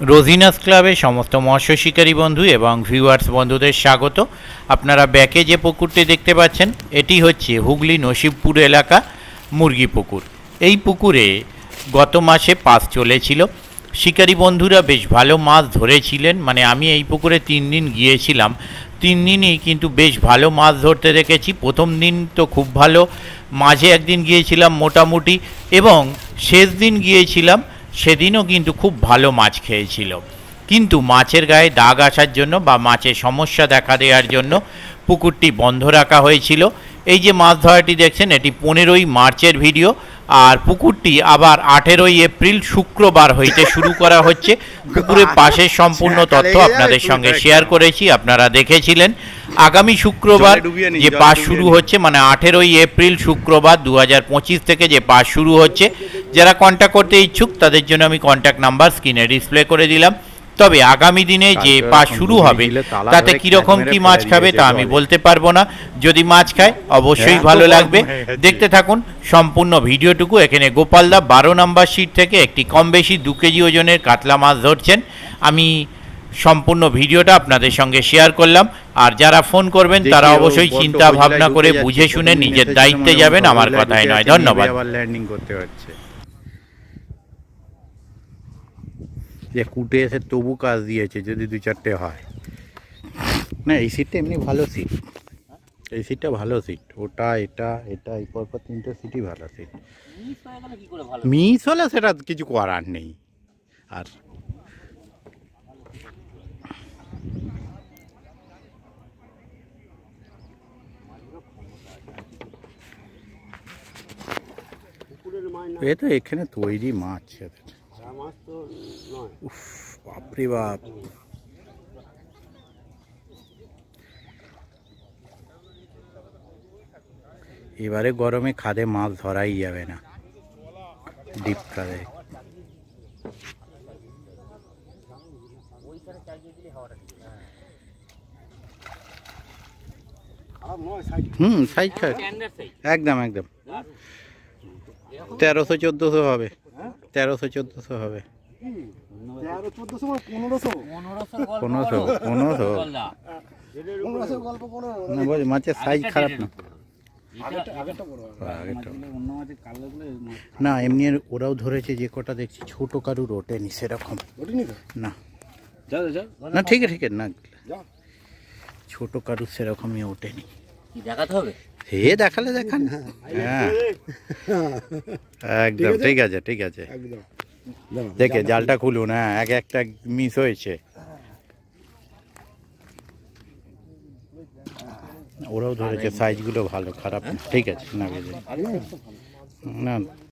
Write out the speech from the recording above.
রোজিনাস ক্লাবে সমস্ত মৎস্য শিকারী বন্ধু এবং ভিউয়ার্স বন্ধুদের স্বাগত। আপনারা ব্যাকে যে পুকুরটি দেখতে পাচ্ছেন এটি হচ্ছে হুগলি নসিবপুর এলাকা মুরগি পুকুর। এই পুকুরে গত মাসে পাস চলেছিল। শিকারী বন্ধুরা বেশ ভালো মাছ ধরেছিলেন, মানে আমি এই পুকুরে 3 দিন গিয়েছিলাম, 3 দিনই কিন্তু বেশ ভালো মাছ ধরতে দেখেছি। প্রথম দিন তো খুব ভালো, মাঝে একদিন গিয়েছিলাম মোটামুটি, এবং শেষ দিন গিয়েছিলাম সেদিনও কিন্তু খুব ভালো মাছ খেয়েছিল। কিন্তু মাছের গায়ে দাগ আসার জন্য বা মাছের সমস্যা দেখা দেওয়ার জন্য পুকুরটি বন্ধ রাখা হয়েছিল। এই যে মাছ ধরাটি দেখছেন এটি 15ই মার্চের ভিডিও, আর পুকুরটি আবার 18ই এপ্রিল শুক্রবার হইতে শুরু করা হচ্ছে। পুকুরের পাশের সম্পূর্ণ তথ্য আপনাদের সঙ্গে শেয়ার করেছি, আপনারা দেখেছিলেন। আগামী শুক্রবার যে পাস শুরু হচ্ছে, মানে 18ই এপ্রিল শুক্রবার 2025 থেকে যে পাস শুরু হচ্ছে, যারা কন্ট্যাক্ট করতে ইচ্ছুক তাদের জন্য আমি কন্ট্যাক্ট নাম্বার স্ক্রিনে ডিসপ্লে করে দিলাম। তবে আগামী দিনে যে পাস শুরু হবে তাতে কীরকম কী মাছ খাবে তা আমি বলতে পারবো না। যদি মাছ খায় অবশ্যই ভালো লাগবে, দেখতে থাকুন সম্পূর্ণ ভিডিওটুকু। এখানে গোপালদা 12 নম্বর সিট থেকে একটি কম বেশি 2 কেজি ওজনের কাতলা মাছ ধরছেন। আমি সম্পূর্ণ ভিডিওটা আপনাদের সঙ্গে শেয়ার করলাম। আর যারা ফোন করবেন তারা অবশ্যই চিন্তা ভাবনা করে বুঝে শুনে নিজের দায়িত্বে যাবেন, আমার কথাই নয়। ধন্যবাদ। ল্যান্ডিং করতে হচ্ছে যে কুটে এসে তবু কাজ দিয়েছে, যদি 2-4টে হয় না। এই সিটটা এমনি ভালো সিট, এই সিটটা ভালো সিট। ওটা এটা এটা এই পরপর 3টে সিটই ভালো সিট। মিস হলে সেটা কিছু করার নেই। আর এ তো এখানে তৈরি মাছ, উফ বাপরে বাপ। এবারে গরমে খাদে মাছ ধরাই যাবে না, ডিপ খাদে। সাইজ একদম একদম 1300-1400 হবে, 1300-1400 হবে। 1500 মাছের সাইজ খারাপ না। না এমনি ওরাও ধরেছে, যে কটা দেখছি ছোট কারুর ওঠেনি সেরকম না। না ঠিক আছে না, ছোট কারুর সেরকমই ওঠেনি। দেখাতে হবে, হে দেখালে দেখান। হ্যাঁ একদম ঠিক আছে, ঠিক আছে। দেখে জালটা খুলুন। হ্যাঁ একটা মিস হয়েছে। ওরাও ধরেছে, সাইজগুলো ভালো, খারাপ না, ঠিক আছে। না না